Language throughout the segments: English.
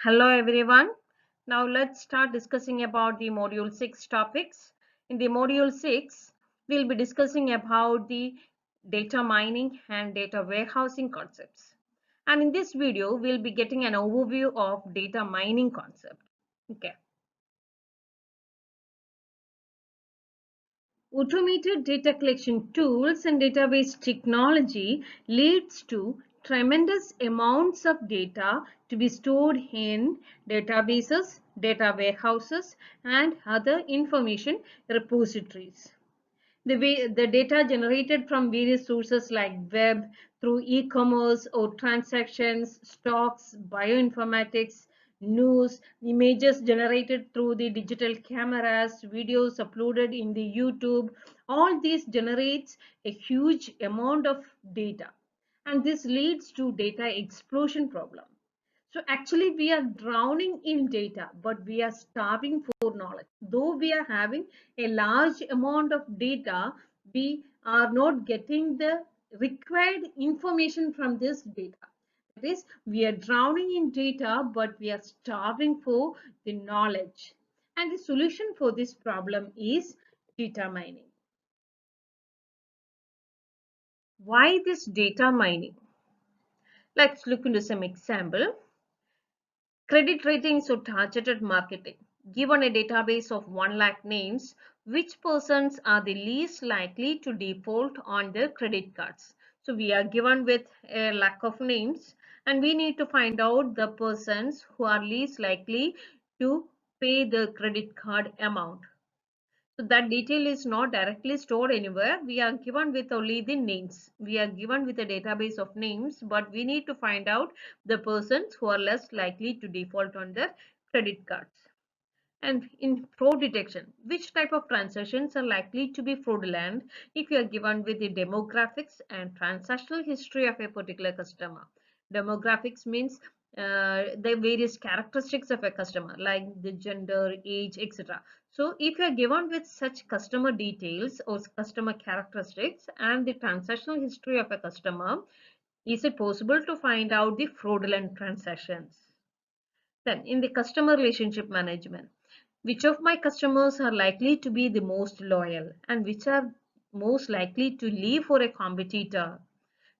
Hello everyone. Now let's start discussing about the module 6 topics. In the module 6, we'll be discussing about the data mining and data warehousing concepts. And in this video, we'll be getting an overview of data mining concept. Okay. Automated data collection tools and database technology leads to tremendous amounts of data to be stored in databases, data warehouses, and other information repositories. The data generated from various sources like web, through e-commerce or transactions, stocks, bioinformatics, news, images generated through the digital cameras, videos uploaded in the YouTube, all these generates a huge amount of data, and this leads to data explosion problem. So actually we are drowning in data, but we are starving for knowledge. Though we are having a large amount of data, we are not getting the required information from this data. That is, we are drowning in data, but we are starving for the knowledge. And the solution for this problem is data mining. Why this data mining? Let's look into some example. Credit ratings or targeted marketing. Given a database of 1 lakh names, which persons are the least likely to default on their credit cards? So we are given with a lakh of names and we need to find out the persons who are least likely to pay the credit card amount. So that detail is not directly stored anywhere. We are given with only the names. We are given with a database of names, but we need to find out the persons who are less likely to default on their credit cards. And in fraud detection, which type of transactions are likely to be fraudulent if you are given with the demographics and transactional history of a particular customer. Demographics means the various characteristics of a customer like the gender, age, etc. So if you are given with such customer details or customer characteristics and the transactional history of a customer, is it possible to find out the fraudulent transactions? Then in the customer relationship management, which of my customers are likely to be the most loyal and which are most likely to leave for a competitor?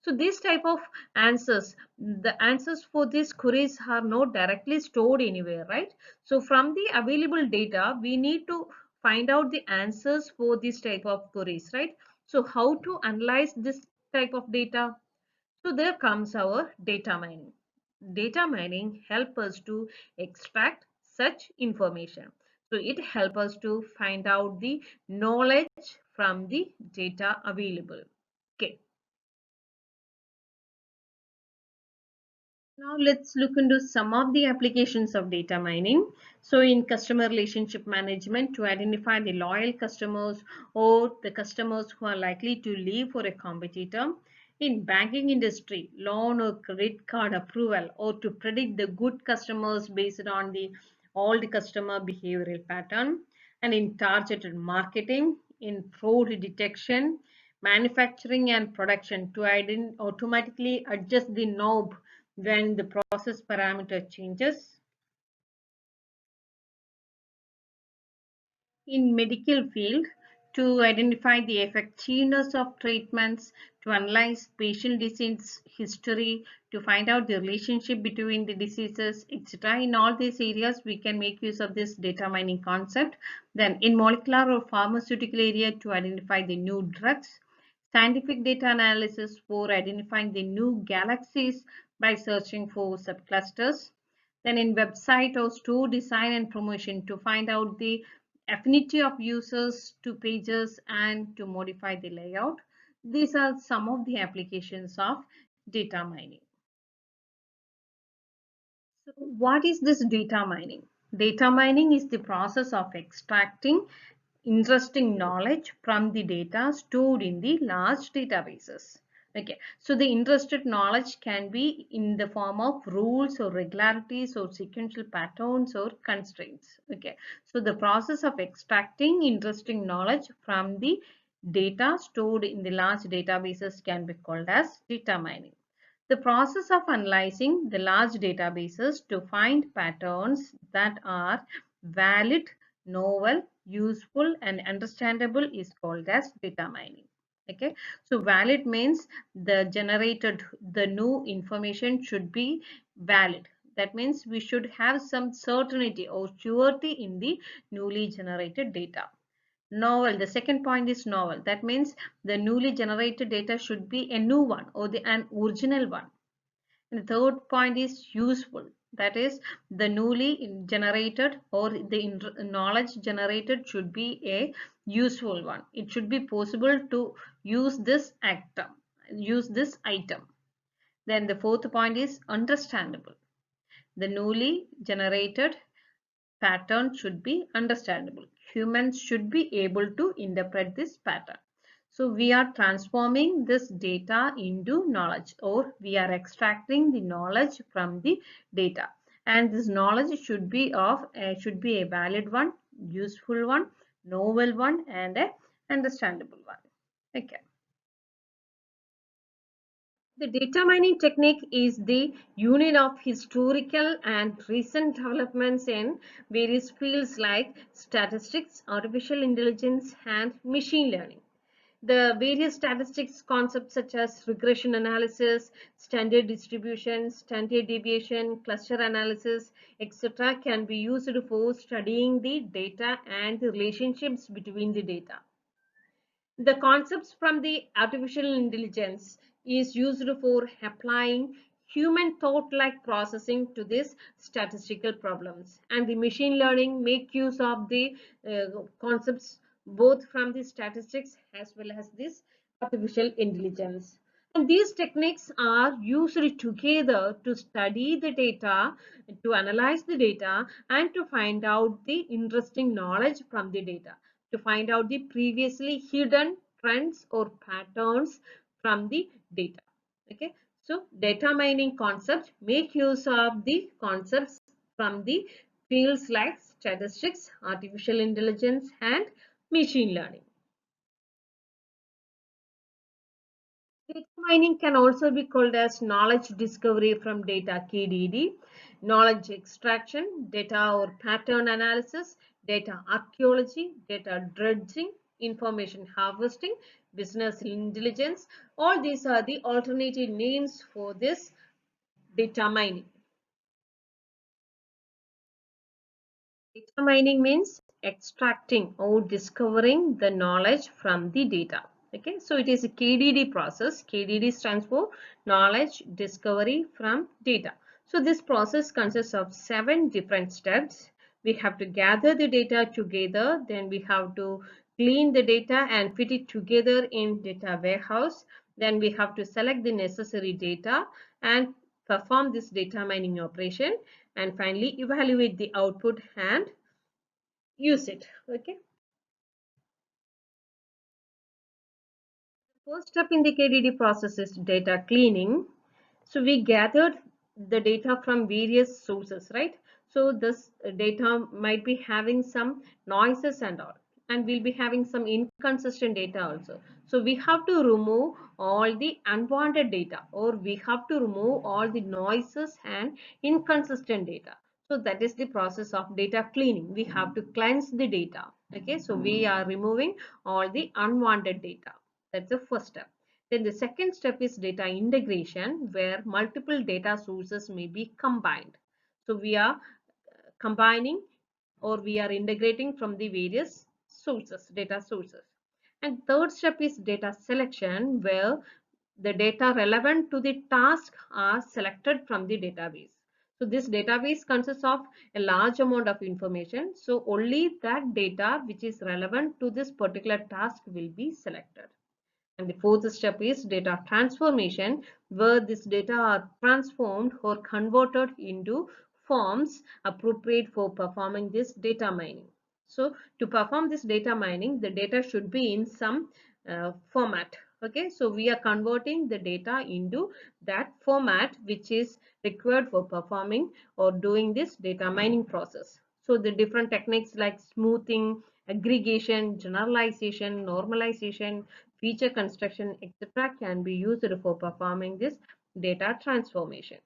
So this type of answers, the answers for these queries are not directly stored anywhere, right? So from the available data, we need to find out the answers for this type of queries, right? So how to analyze this type of data? So there comes our data mining. Data mining helps us to extract such information. So it helps us to find out the knowledge from the data available. Okay. Now let's look into some of the applications of data mining. So in customer relationship management, to identify the loyal customers or the customers who are likely to leave for a competitor. In banking industry, loan or credit card approval, or to predict the good customers based on the old customer behavioral pattern. And in targeted marketing, in fraud detection, manufacturing and production, to automatically adjust the knob when the process parameter changes. In medical field, to identify the effectiveness of treatments, to analyze patient disease history, to find out the relationship between the diseases, etc. In all these areas, we can make use of this data mining concept. Then in molecular or pharmaceutical area, to identify the new drugs. Scientific data analysis for identifying the new galaxies by searching for subclusters. Then in website or store design and promotion, to find out the affinity of users to pages and to modify the layout. These are some of the applications of data mining. So what is this data mining? Data mining is the process of extracting interesting knowledge from the data stored in the large databases. Okay, so the interested knowledge can be in the form of rules or regularities or sequential patterns or constraints. Okay, so the process of extracting interesting knowledge from the data stored in the large databases can be called as data mining. The process of analyzing the large databases to find patterns that are valid, novel, useful, and understandable is called as data mining. Okay, so valid means the new information should be valid. That means we should have some certainty or surety in the newly generated data. Novel, the second point is novel. That means the newly generated data should be a new one or an original one. And the third point is useful. That is the newly generated or the knowledge generated should be a useful one. It should be possible to use this item. Then the fourth point is understandable. The newly generated pattern should be understandable. Humans should be able to interpret this pattern. So we are transforming this data into knowledge, or we are extracting the knowledge from the data. And this knowledge should be a valid one, useful one, novel one, and a understandable one. Okay. The data mining technique is the union of historical and recent developments in various fields like statistics, artificial intelligence, and machine learning. The various statistics concepts such as regression analysis, standard distribution, standard deviation, cluster analysis, etc. can be used for studying the data and the relationships between the data. The concepts from the artificial intelligence is used for applying human thought-like processing to these statistical problems, and the machine learning make use of the concepts both from the statistics as well as this artificial intelligence. And these techniques are used together to study the data, to analyze the data, and to find out the interesting knowledge from the data, to find out the previously hidden trends or patterns from the data. Okay, so data mining concepts make use of the concepts from the fields like statistics, artificial intelligence, and machine learning. Data mining can also be called as knowledge discovery from data, KDD, knowledge extraction, data or pattern analysis, data archaeology, data dredging, information harvesting, business intelligence. All these are the alternative names for this data mining. Data mining means extracting or discovering the knowledge from the data. Okay, so it is a KDD process. KDD stands for knowledge discovery from data. So this process consists of 7 different steps. We have to gather the data together, then we have to clean the data and fit it together in data warehouse. Then we have to select the necessary data and perform this data mining operation, and finally evaluate the output and use it. Okay, first step in the KDD process is data cleaning. So we gathered the data from various sources, right? So this data might be having some noises and all, and we'll be having some inconsistent data also. So we have to remove all the unwanted data, or we have to remove all the noises and inconsistent data. So that is the process of data cleaning. We have to cleanse the data. Okay, so we are removing all the unwanted data. That's the first step. Then the second step is data integration, where multiple data sources may be combined. So we are combining, or we are integrating from the various sources, data sources. And third step is data selection, where the data relevant to the task are selected from the database. So this database consists of a large amount of information. So only that data which is relevant to this particular task will be selected. And the fourth step is data transformation, where this data are transformed or converted into forms appropriate for performing this data mining. So to perform this data mining, the data should be in some format. Okay, so we are converting the data into that format which is required for performing or doing this data mining process. So the different techniques like smoothing, aggregation, generalization, normalization, feature construction, etc. can be used for performing this data transformation.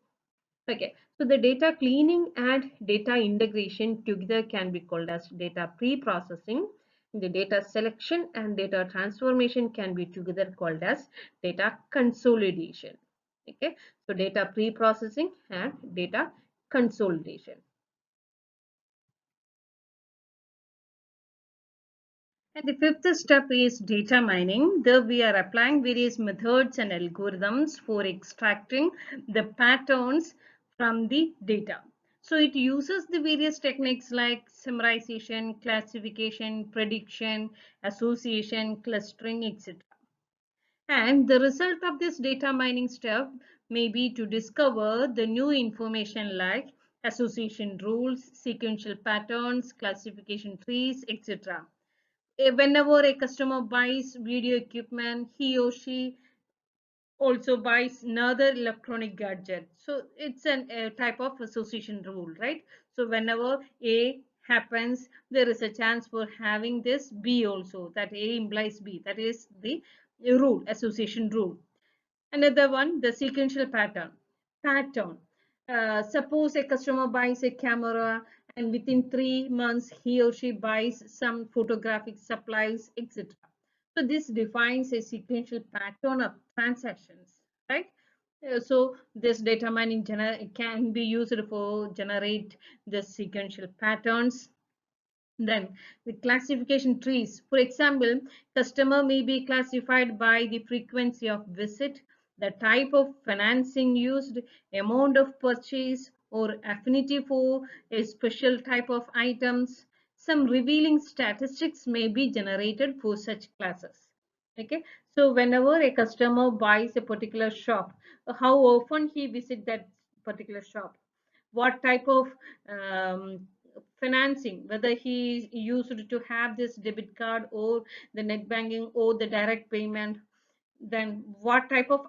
Okay, so the data cleaning and data integration together can be called as data pre-processing. The data selection and data transformation can be together called as data consolidation. Okay, so data pre-processing and data consolidation. And the fifth step is data mining. There we are applying various methods and algorithms for extracting the patterns from the data. So it uses the various techniques like summarization, classification, prediction, association, clustering, etc. And the result of this data mining step may be to discover the new information like association rules, sequential patterns, classification trees, etc. Whenever a customer buys video equipment, he or she also buys another electronic gadget. So it's a type of association rule, right? So whenever A happens, there is a chance for having this B also. That A implies B. That is the rule, association rule. Another one, the sequential pattern. Pattern. Suppose a customer buys a camera and within 3 months he or she buys some photographic supplies, etc. So this defines a sequential pattern of transactions, right? So this data mining can be used for generate the sequential patterns. Then the classification trees. For example, customer may be classified by the frequency of visit, the type of financing used, amount of purchase, or affinity for a special type of items. Some revealing statistics may be generated for such classes. Okay, so whenever a customer buys a particular shop, how often he visits that particular shop, what type of financing, whether he used to have this debit card or the net banking or the direct payment, then what type of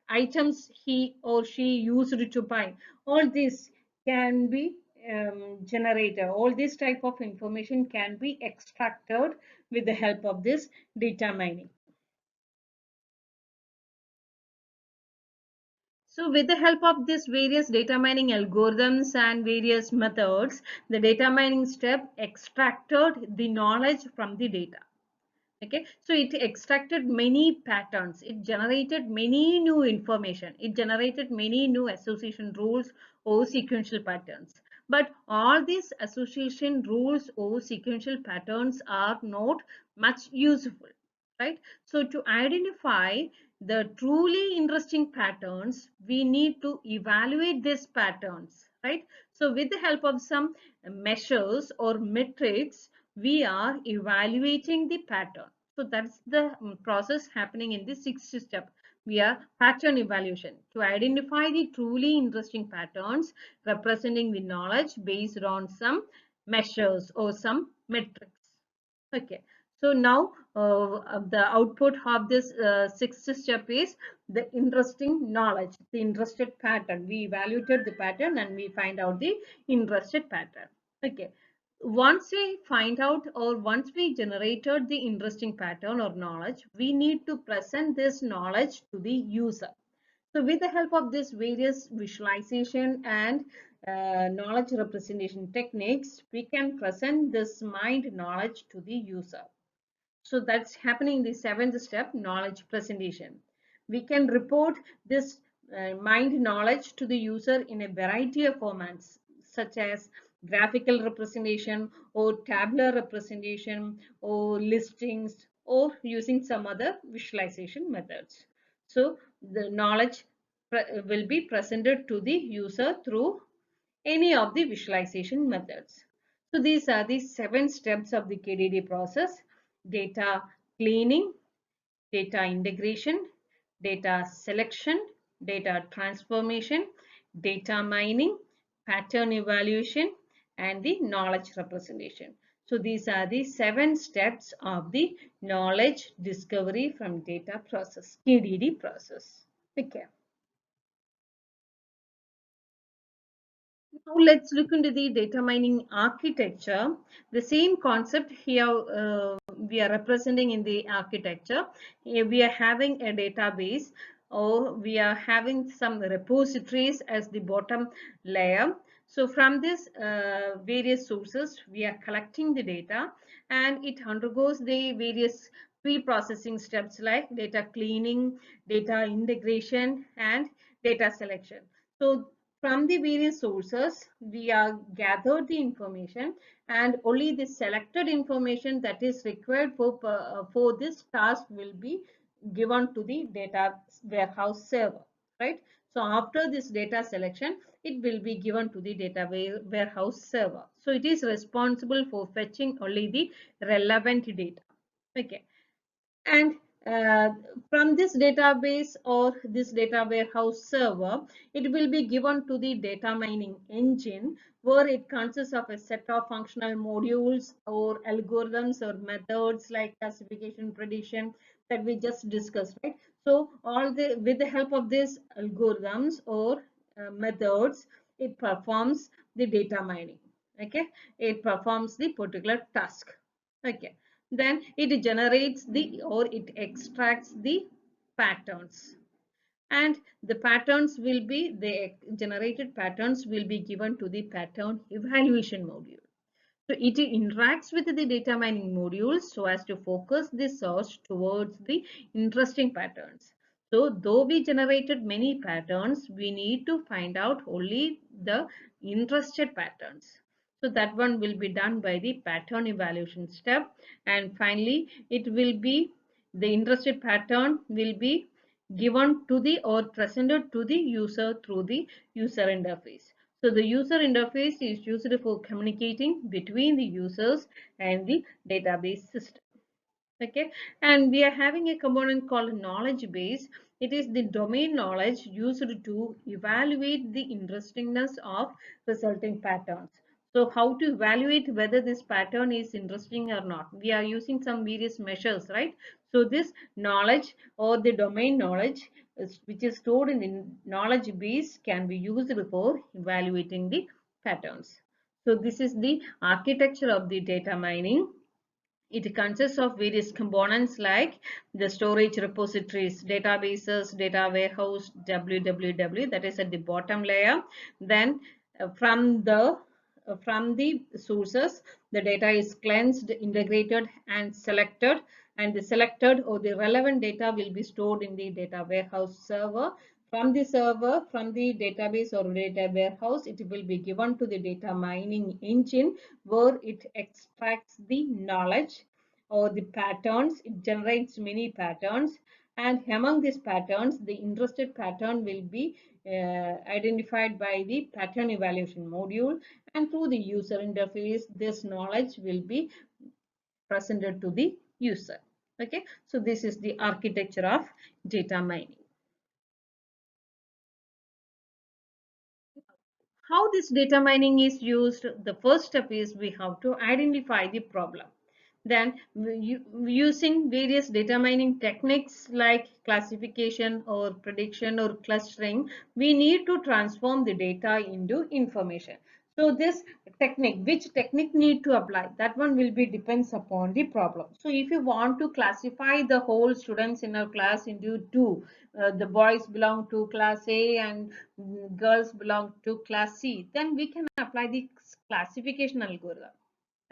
items he or she used to buy. All this can be generated. All this type of information can be extracted with the help of this data mining. So with the help of these various data mining algorithms and various methods, the data mining step extracted the knowledge from the data. Okay, so it extracted many patterns, it generated many new information, it generated many new association rules or sequential patterns. But all these association rules or sequential patterns are not much useful, right? So to identify the truly interesting patterns, we need to evaluate these patterns, right? So with the help of some measures or metrics, we are evaluating the pattern. So that's the process happening in the sixth step. We are pattern evaluation to identify the truly interesting patterns representing the knowledge based on some measures or some metrics. Okay, so now the output of this sixth step is the interesting knowledge, the interested pattern. We evaluated the pattern and we find out the interested pattern. Okay, once we find out or once we generated the interesting pattern or knowledge, we need to present this knowledge to the user. So with the help of this various visualization and knowledge representation techniques, we can present this mind knowledge to the user. So that's happening in the seventh step, knowledge presentation. We can report this mind knowledge to the user in a variety of formats, such as graphical representation or tabular representation or listings or using some other visualization methods. So the knowledge will be presented to the user through any of the visualization methods. So these are the 7 steps of the KDD process: data cleaning, data integration, data selection, data transformation, data mining, pattern evaluation, and the knowledge representation. So these are the 7 steps of the knowledge discovery from data process, KDD process. Okay. Now let's look into the data mining architecture. The same concept here we are representing in the architecture. Here we are having a database or we are having some repositories as the bottom layer. So from this various sources, we are collecting the data, and it undergoes the various pre-processing steps like data cleaning, data integration, and data selection. So from the various sources, we are gathered the information, and only the selected information that is required for this task will be given to the data warehouse server, right? So after this data selection, it will be given to the data warehouse server. So it is responsible for fetching only the relevant data. Okay. And uh, from this database or this data warehouse server, it will be given to the data mining engine, where it consists of a set of functional modules or algorithms or methods like classification, prediction, that we just discussed, right? So with the help of these algorithms or methods, it performs the data mining. Okay, it performs the particular task. Okay, then it generates the, or it extracts the patterns, and the patterns will be, the generated patterns will be given to the pattern evaluation module. So it interacts with the data mining modules so as to focus the search towards the interesting patterns. So though we generated many patterns, we need to find out only the interested patterns. So that one will be done by the pattern evaluation step. And finally, it will be, the interested pattern will be given to the, or presented to the user through the user interface. So the user interface is used for communicating between the users and the database system. Okay, and we are having a component called knowledge base. It is the domain knowledge used to evaluate the interestingness of resulting patterns. So how to evaluate whether this pattern is interesting or not? We are using some various measures, right? So this knowledge or the domain knowledge which is stored in the knowledge base can be used for evaluating the patterns. So this is the architecture of the data mining. It consists of various components like the storage repositories, databases, data warehouse, www, that is at the bottom layer. Then from the sources, the data is cleansed, integrated, and selected. And the selected or the relevant data will be stored in the data warehouse server. From the server, from the database or data warehouse, it will be given to the data mining engine, where it extracts the knowledge or the patterns. It generates many patterns, and among these patterns, the interested pattern will be identified by the pattern evaluation module, and through the user interface, this knowledge will be presented to the user. Okay, so this is the architecture of data mining. How this data mining is used? The first step is we have to identify the problem. Then using various data mining techniques like classification or prediction or clustering, we need to transform the data into information. So this technique, which technique need to apply, that one will be depends upon the problem. So if you want to classify the whole students in a class into two, the boys belong to class A and girls belong to class C, then we can apply the classification algorithm.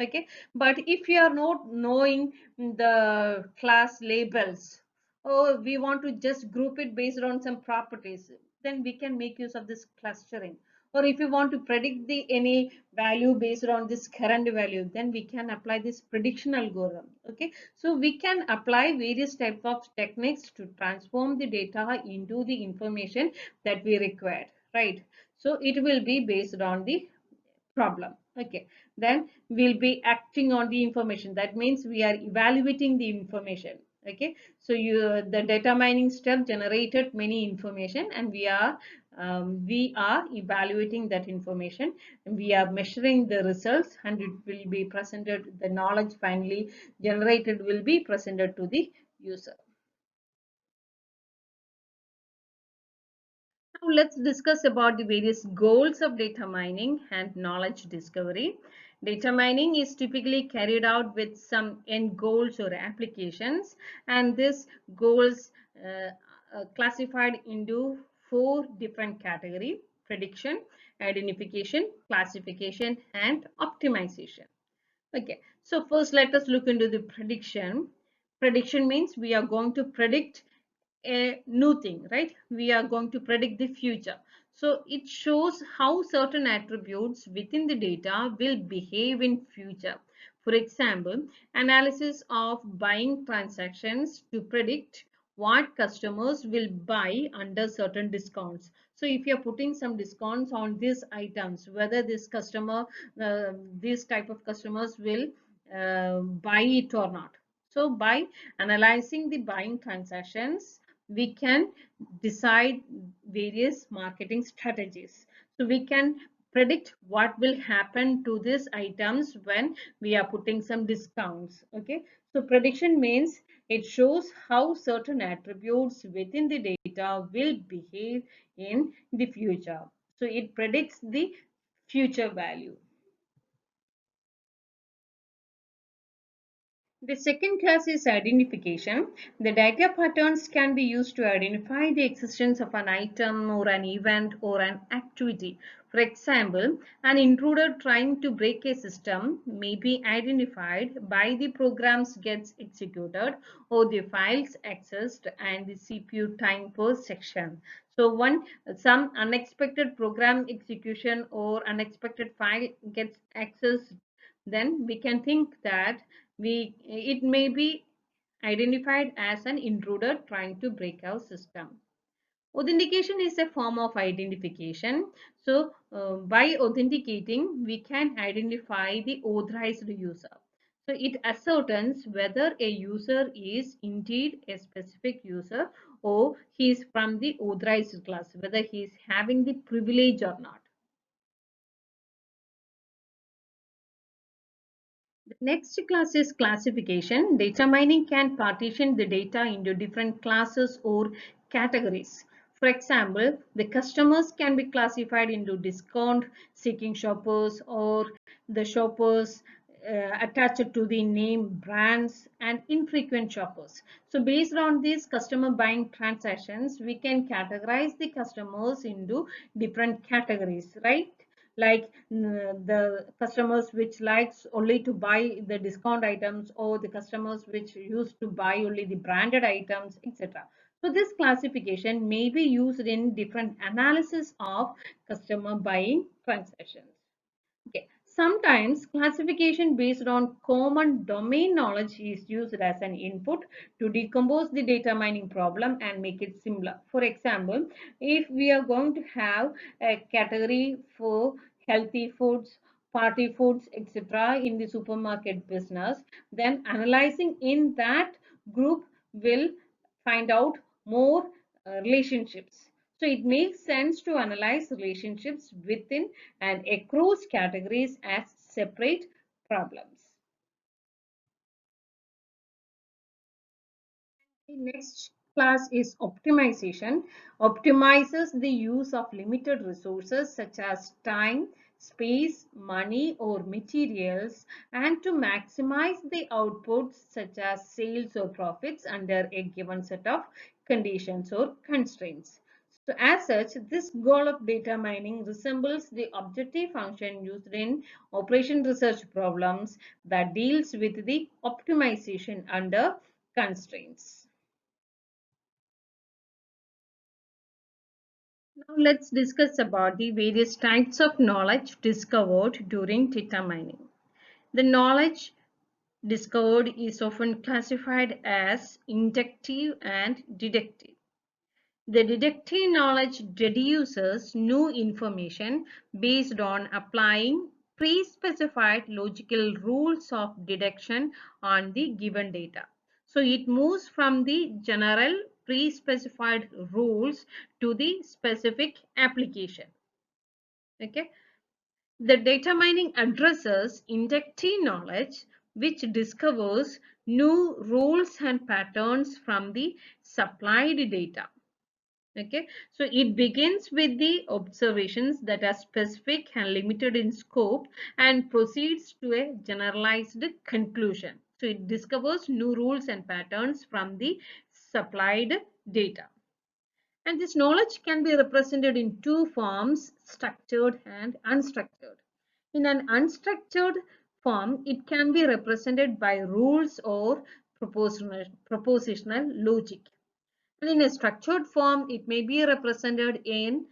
Okay, but if you are not knowing the class labels, or we want to just group it based on some properties, then we can make use of this clustering. Or if you want to predict the any value based on this current value, then we can apply this prediction algorithm. Okay, so we can apply various types of techniques to transform the data into the information that we require, right? So it will be based on the problem. Okay, then we'll be acting on the information. That means we are evaluating the information. Okay, so the data mining step generated many information, and we are evaluating that information, and we are measuring the results, and it will be presented, the knowledge finally generated will be presented to the user. Now let's discuss about the various goals of data mining and knowledge discovery. Data mining is typically carried out with some end goals or applications, and these goals classified into four different categories: prediction, identification, classification, and optimization. Okay, so first let us look into the prediction. Prediction means we are going to predict a new thing, right? We are going to predict the future. So it shows how certain attributes within the data will behave in future. For example, analysis of buying transactions to predict what customers will buy under certain discounts. So if you're putting some discounts on these items, whether this customer, this type of customers will buy it or not. So by analyzing the buying transactions, we can decide various marketing strategies. So we can predict what will happen to these items when we are putting some discounts. Okay, so prediction means it shows how certain attributes within the data will behave in the future. So it predicts the future value. The second class is identification. The data patterns can be used to identify the existence of an item or an event or an activity. For example, an intruder trying to break a system may be identified by the programs gets executed or the files accessed and the CPU time per section. So some unexpected program execution or unexpected file gets accessed, then we can think that it may be identified as an intruder trying to break our system. Authentication is a form of identification. So by authenticating, we can identify the authorized user. So it ascertains whether a user is indeed a specific user or he is from the authorized class, whether he is having the privilege or not. The next class is classification. Data mining can partition the data into different classes or categories. For example, the customers can be classified into discount seeking shoppers or the shoppers attached to the name brands and infrequent shoppers. So based on these customer buying transactions, we can categorize the customers into different categories, right? Like the customers which likes only to buy the discount items or the customers which used to buy only the branded items, etc. So this classification may be used in different analysis of customer buying transactions. Okay. Sometimes classification based on common domain knowledge is used as an input to decompose the data mining problem and make it simpler. For example, if we are going to have a category for healthy foods, party foods, etc. in the supermarket business, then analyzing in that group will find out more relationships. So it makes sense to analyze relationships within and across categories as separate problems. The next class is optimization. Optimizes the use of limited resources such as time, space, money, or materials, and to maximize the outputs such as sales or profits under a given set of conditions or constraints. So as such, this goal of data mining resembles the objective function used in operation research problems that deals with the optimization under constraints. Now let's discuss about the various types of knowledge discovered during data mining. The knowledge discovered is often classified as inductive and deductive. The deductive knowledge deduces new information based on applying pre-specified logical rules of deduction on the given data. So it moves from the general pre-specified rules to the specific application. Okay. The data mining addresses inductive knowledge, which discovers new rules and patterns from the supplied data. Okay, so it begins with the observations that are specific and limited in scope and proceeds to a generalized conclusion. So it discovers new rules and patterns from the supplied data. And this knowledge can be represented in two forms, structured and unstructured. In an unstructured form, it can be represented by rules or propositional logic. And in a structured form, it may be represented in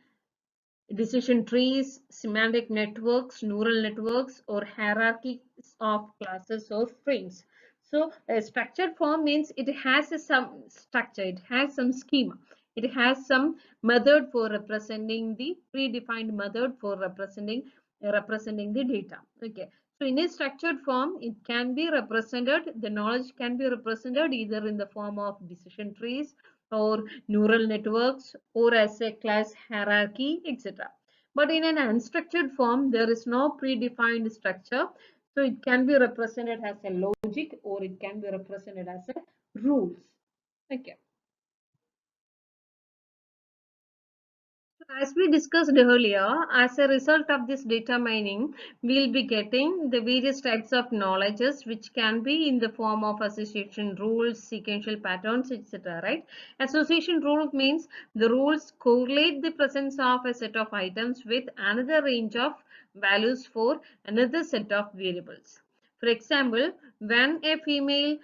decision trees, semantic networks, neural networks, or hierarchies of classes or frames. So a structured form means it has some structure, it has some schema, it has some method for representing the predefined method for representing the data. Okay. So in a structured form, it can be represented, the knowledge can be represented either in the form of decision trees or neural networks or as a class hierarchy, etc. But in an unstructured form, there is no predefined structure. So it can be represented as a logic or it can be represented as a rules. Okay. As we discussed earlier, as a result of this data mining, we'll be getting the various types of knowledges which can be in the form of association rules, sequential patterns, etc. Right? Association rule means the rules correlate the presence of a set of items with another range of values for another set of variables. For example, when a female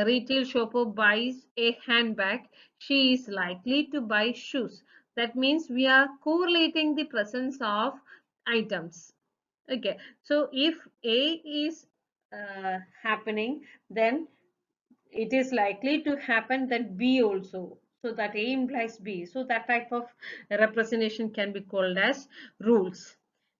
retail shopper buys a handbag, she is likely to buy shoes. That means we are correlating the presence of items. Okay, so if A is happening, then it is likely to happen that B also. So that A implies B. So that type of representation can be called as rules.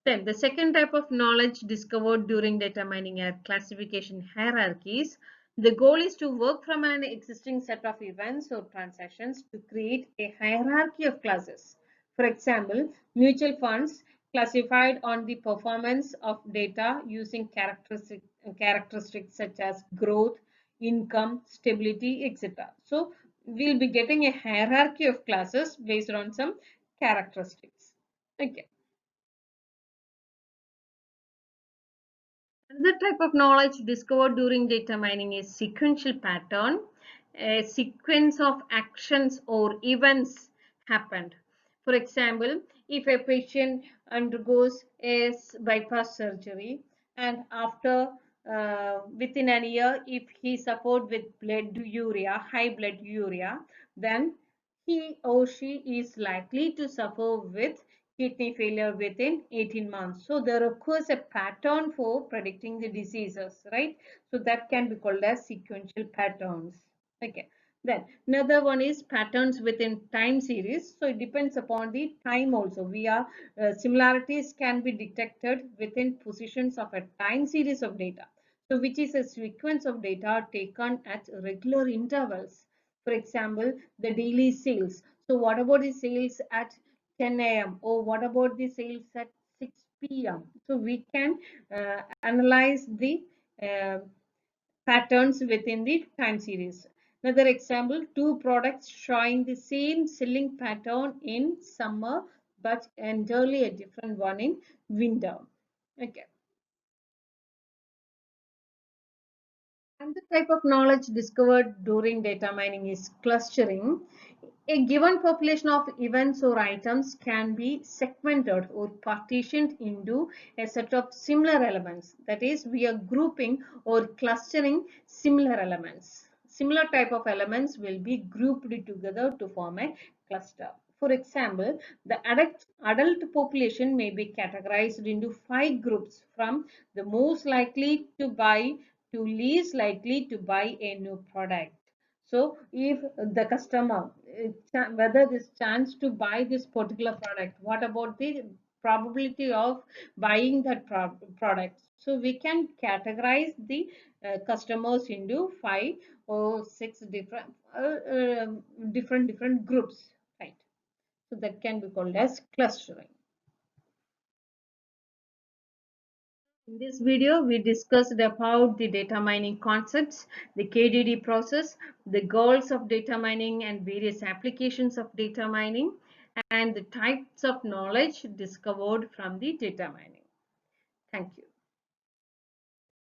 Then the second type of knowledge discovered during data mining are classification hierarchies. The goal is to work from an existing set of events or transactions to create a hierarchy of classes. For example, mutual funds classified on the performance of data using characteristics such as growth, income, stability, etc. So we'll be getting a hierarchy of classes based on some characteristics. Okay. Another type of knowledge discovered during data mining is sequential pattern. A sequence of actions or events happened. For example, if a patient undergoes a bypass surgery and after within a year, if he suffered with high blood urea, then he or she is likely to suffer with kidney failure within 18 months. So there occurs a pattern for predicting the diseases, right? So that can be called as sequential patterns. Okay. Then another one is patterns within time series. So it depends upon the time also. Similarities can be detected within positions of a time series of data. So which is a sequence of data taken at regular intervals. For example, the daily sales. So what about the sales at 10 a.m. or what about the sales at 6 p.m. So we can analyze the uh, patterns within the time series. Another example, two products showing the same selling pattern in summer but entirely a different one in winter. Okay. And the type of knowledge discovered during data mining is clustering. A given population of events or items can be segmented or partitioned into a set of similar elements. That is, we are grouping or clustering similar elements. Similar type of elements will be grouped together to form a cluster. For example, the adult population may be categorized into 5 groups from the most likely to buy to least likely to buy a new product. So if the customer, whether this chance to buy this particular product, what about the probability of buying that product? So we can categorize the customers into 5 or 6 different groups, right? So that can be called as clustering. In this video, we discussed about the data mining concepts, the KDD process, the goals of data mining and various applications of data mining, and the types of knowledge discovered from the data mining. Thank you.